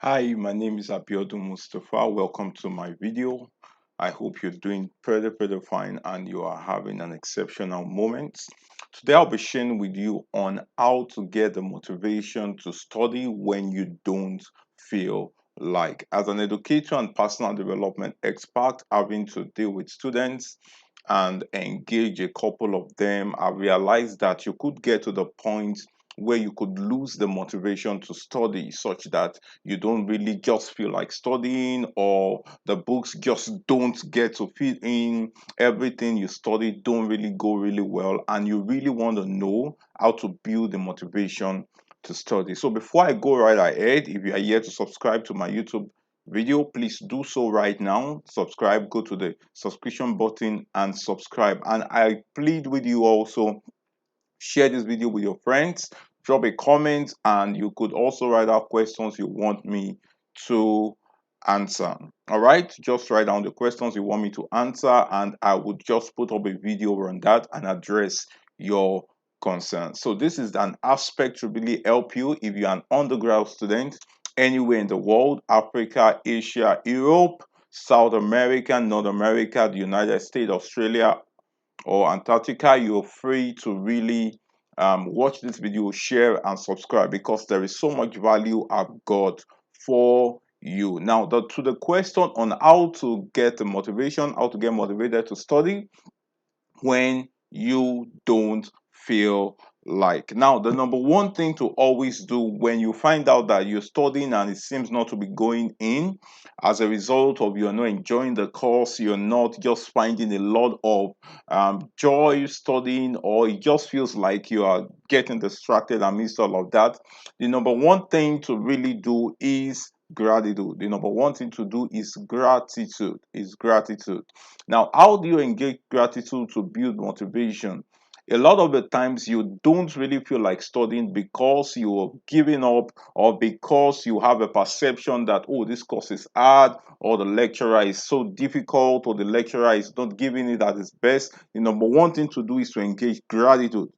Hi, my name is Abiodun Mustafa. Welcome to my video. I hope you're doing pretty fine and you are having an exceptional moment. Today I'll be sharing with you on how to get the motivation to study when you don't feel like. As an educator and personal development expert, having to deal with students and engage a couple of them, I realized that you could get to the point where you could lose the motivation to study such that you don't really just feel like studying, or the books just don't get to fit in, everything you study don't really go really well, and you really want to know how to build the motivation to study. So before I go right ahead, if you are here to subscribe to my YouTube video, please do so right now. Subscribe, go to the subscription button and subscribe. And I plead with you also, share this video with your friends, drop a comment, and you could also write out questions you want me to answer. All right, just write down the questions you want me to answer, and I would just put up a video on that and address your concerns. So this is an aspect to really help you if you're an undergrad student anywhere in the world: Africa, Asia, Europe, South America, North America, the United States, Australia, or Antarctica. You're free to really watch this video, share, and subscribe, because there is so much value I've got for you. Now, to the question on how to get the motivation, how to get motivated to study when you don't feel like. Now, the number one thing to always do when you find out that you're studying and it seems not to be going in, as a result of you're not enjoying the course, you're not just finding a lot of joy studying, or it just feels like you are getting distracted amidst all of that, the number one thing to really do is gratitude. The number one thing to do is gratitude. Is gratitude. Now, how do you engage gratitude to build motivation? A lot of the times you don't really feel like studying because you're giving up, or because you have a perception that, oh, this course is hard, or the lecturer is so difficult, or the lecturer is not giving it at his best. The number one thing to do is to engage gratitude.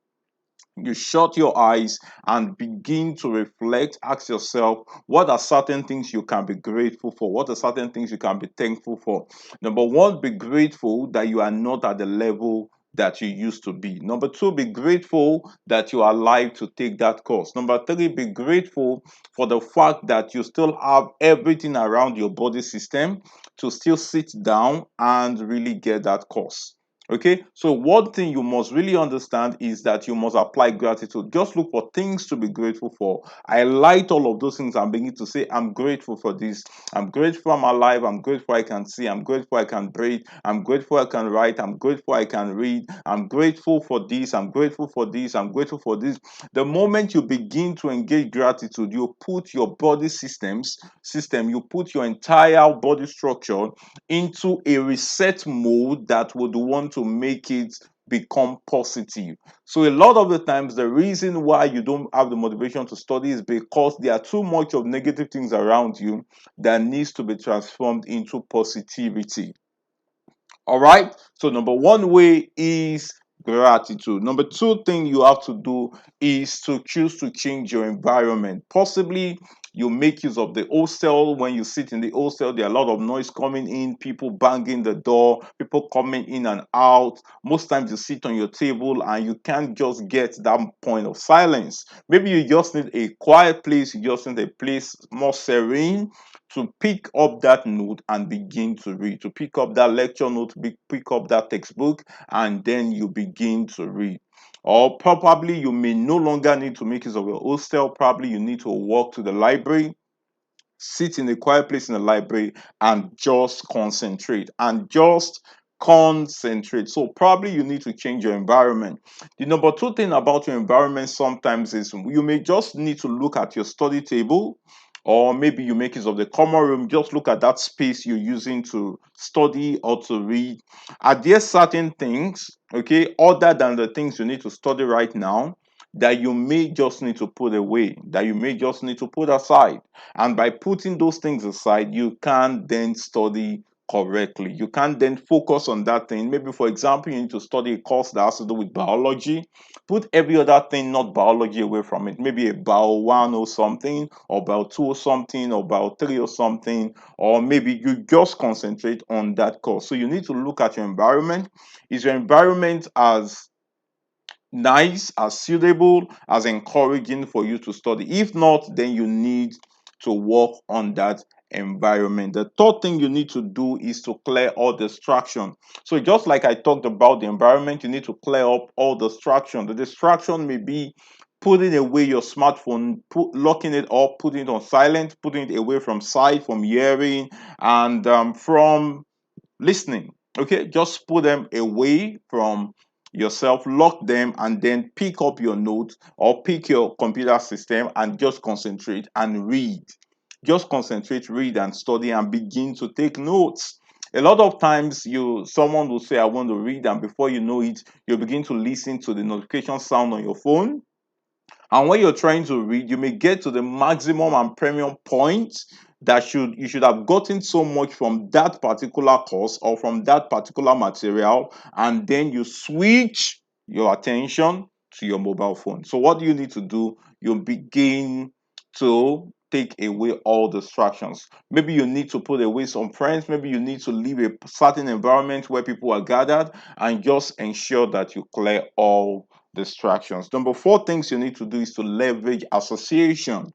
You shut your eyes and begin to reflect. Ask yourself, what are certain things you can be grateful for? What are certain things you can be thankful for? Number one, be grateful that you are not at the level that you used to be. Number two, be grateful that you are alive to take that course. Number three, be grateful for the fact that you still have everything around your body system to still sit down and really get that course. Okay, so one thing you must really understand is that you must apply gratitude. Just look for things to be grateful for. Highlight all of those things and begin to say, I'm grateful for this. I'm grateful I'm alive. I'm grateful I can see. I'm grateful I can breathe. I'm grateful I can write. I'm grateful I can read. I'm grateful for this. I'm grateful for this. I'm grateful for this. The moment you begin to engage gratitude, you put your body you put your entire body structure into a reset mode that would want to make it become positive. So a lot of the times the reason why you don't have the motivation to study is because there are too much of negative things around you that needs to be transformed into positivity. All right. So number one way is gratitude. Number two thing you have to do is to choose to change your environment. Possibly you make use of the hostel. When you sit in the hostel, there are a lot of noise coming in, people banging the door, people coming in and out. Most times you sit on your table and you can't just get that point of silence. Maybe you just need a quiet place, you just need a place more serene to pick up that note and begin to read, to pick up that lecture note, pick up that textbook, and then you begin to read. Or probably you may no longer need to make use of your hostel. Probably you need to walk to the library, sit in a quiet place in the library, and just concentrate. So probably you need to change your environment. The number two thing about your environment sometimes is you may just need to look at your study table, or maybe you make use of the common room. Just look at that space you're using to study or to read. Are there certain things, okay, other than the things you need to study right now, that you may just need to put away, that you may just need to put aside? And by putting those things aside, you can then study correctly. You can't then focus on that thing. Maybe, for example, you need to study a course that has to do with biology. Put every other thing, not biology, away from it. Maybe a bio one or something, or bio two or something, or bio three or something, or maybe you just concentrate on that course. So you need to look at your environment. Is your environment as nice, as suitable, as encouraging for you to study? If not, then you need to work on that environment. The third thing you need to do is to clear all distraction. So just like I talked about the environment, you need to clear up all distraction. The distraction may be putting away your smartphone, locking it up, putting it on silent, putting it away from sight, from hearing, and from listening. Okay, just put them away from yourself, lock them, and then pick up your notes or pick your computer system and just concentrate and read. Just concentrate, read, and study, and begin to take notes. A lot of times, someone will say, "I want to read," and before you know it, you begin to listen to the notification sound on your phone, and when you're trying to read, you may get to the maximum and premium point that you should have gotten so much from that particular course or from that particular material, and then you switch your attention to your mobile phone. So what do you need to do? You begin to take away all distractions. Maybe you need to put away some friends, maybe you need to leave a certain environment where people are gathered, and just ensure that you clear all distractions. Number four things you need to do is to leverage association.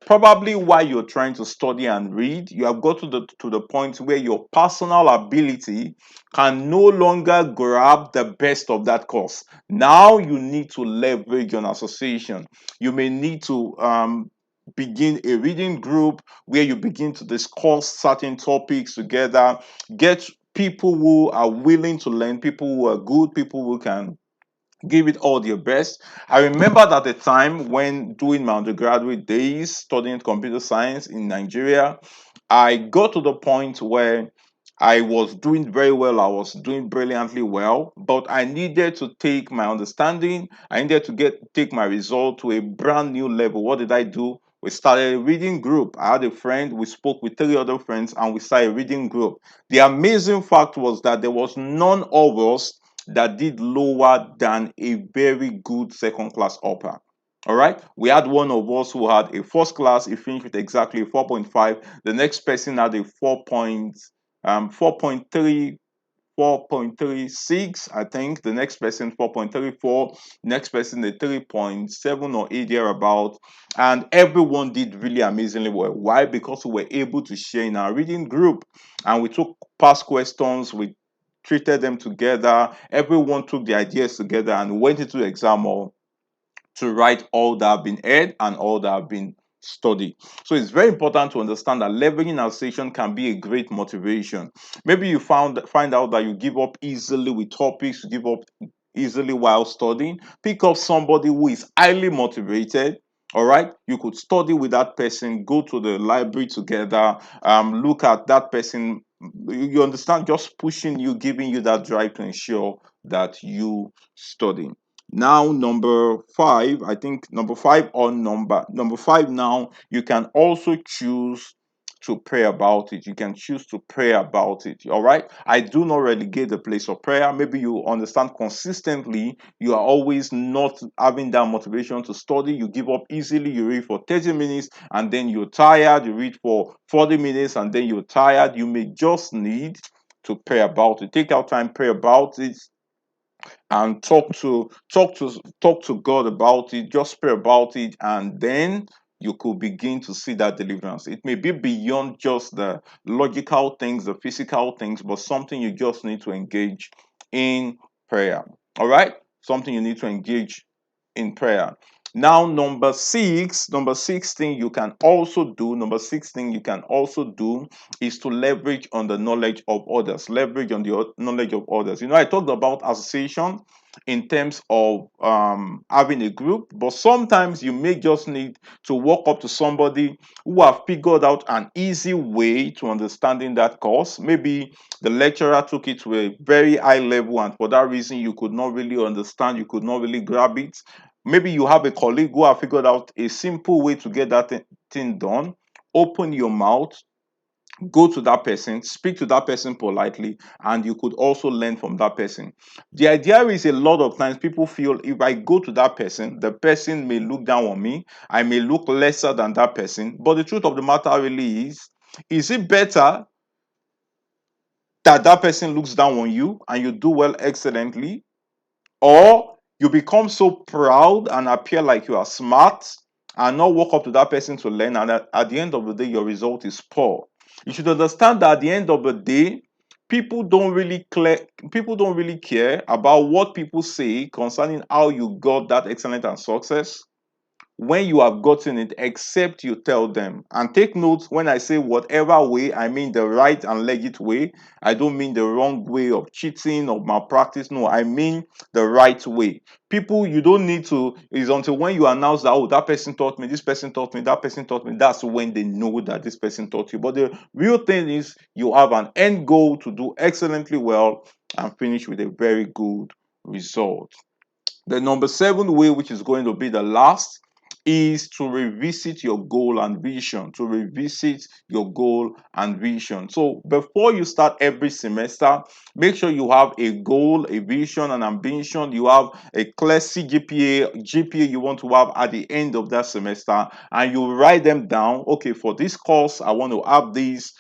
Probably while you're trying to study and read, you have got to the point where your personal ability can no longer grab the best of that course. Now you need to leverage on association. You may need to begin a reading group where you begin to discuss certain topics together. Get people who are willing to learn, people who are good, people who can give it all your best. I remember at the time when doing my undergraduate days studying computer science in Nigeria, I got to the point where I was doing very well. I was doing brilliantly well, but I needed to take my understanding. I needed to take my result to a brand new level. What did I do? We started a reading group. I had a friend. We spoke with three other friends, and we started a reading group. The amazing fact was that there was none of us that did lower than a very good second class upper. All right. We had one of us who had a first class, he finished with exactly 4.5. The next person had a 4.3, 4.36, I think. The next person 4.34, next person a 3.7 or 8 thereabout. And everyone did really amazingly well. Why? Because we were able to share in our reading group, and we took past questions, we treated them together, everyone took the ideas together and went into the exam hall to write all that have been heard and all that have been studied. So it's very important to understand that leveraging association can be a great motivation. Maybe you find out that you give up easily with topics, you give up easily while studying. Pick up somebody who is highly motivated. All right, you could study with that person, go to the library together, look at that person. You understand, just pushing you, giving you that drive to ensure that you study. Now, number five, I think number five or number five now, you can also choose to pray about it. You can choose to pray about it. All right. I do not relegate the place of prayer. Maybe you understand consistently, you are always not having that motivation to study. You give up easily. You read for 30 minutes and then you're tired. You read for 40 minutes and then you're tired. You may just need to pray about it. Take out time, pray about it, and talk to God about it. Just pray about it, and then you could begin to see that deliverance. It may be beyond just the logical things, the physical things, but something you just need to engage in prayer. All right, something you need to engage in prayer. Now, number six thing you can also do, is to leverage on the knowledge of others. Leverage on the knowledge of others. You know, I talked about association in terms of having a group, but sometimes you may just need to walk up to somebody who have figured out an easy way to understanding that course. Maybe the lecturer took it to a very high level, and for that reason you could not really understand, you could not really grab it. Maybe you have a colleague who have figured out a simple way to get that thing done. Open your mouth, go to that person, speak to that person politely, and you could also learn from that person. The idea is a lot of times people feel if I go to that person, the person may look down on me, I may look lesser than that person. But the truth of the matter really is it better that that person looks down on you and you do well excellently, or you become so proud and appear like you are smart and not walk up to that person to learn, and at the end of the day your result is poor? You should understand that at the end of the day, people don't really care about what people say concerning how you got that excellent and success when you have gotten it, except you tell them. And take note, when I say whatever way, I mean the right and legit way. I don't mean the wrong way of cheating or malpractice. No, I mean the right way. People, you don't need to, it's until when you announce that, oh, that person taught me, this person taught me, that person taught me, that's when they know that this person taught you. But the real thing is you have an end goal to do excellently well and finish with a very good result. The number seven way, which is going to be the last, is to revisit your goal and vision. To revisit your goal and vision. So before you start every semester, make sure you have a goal, a vision, an ambition. You have a clear GPA you want to have at the end of that semester, and you write them down. Okay, for this course, I want to have this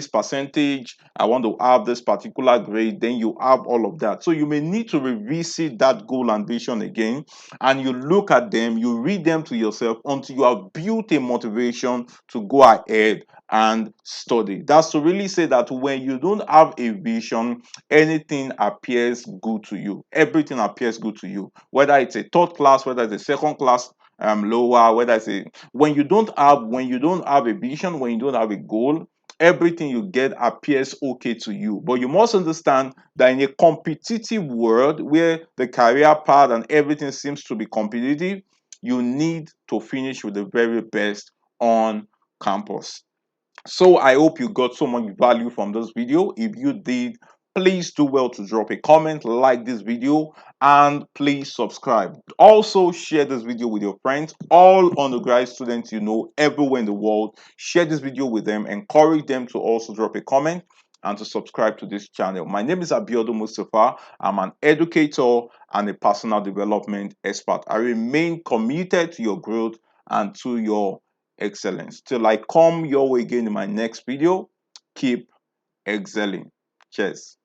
percentage, I want to have this particular grade. Then you have all of that. So you may need to revisit that goal and vision again, and you look at them, you read them to yourself until you have built a motivation to go ahead and study. That's to really say that when you don't have a vision, anything appears good to you. Everything appears good to you, whether it's a third class, whether it's a second class, lower, whether it's a when you don't have a vision, when you don't have a goal, everything you get appears okay to you. But you must understand that in a competitive world where the career path and everything seems to be competitive, you need to finish with the very best on campus. So I hope you got so much value from this video. If you did, please do well to drop a comment, like this video, and please subscribe. Also share this video with your friends, all undergraduate students you know everywhere in the world. Share this video with them, encourage them to also drop a comment and to subscribe to this channel. My name is Abiodun Mustafa. I'm an educator and a personal development expert. I remain committed to your growth and to your excellence. Till I come your way again in my next video, keep excelling. Cheers.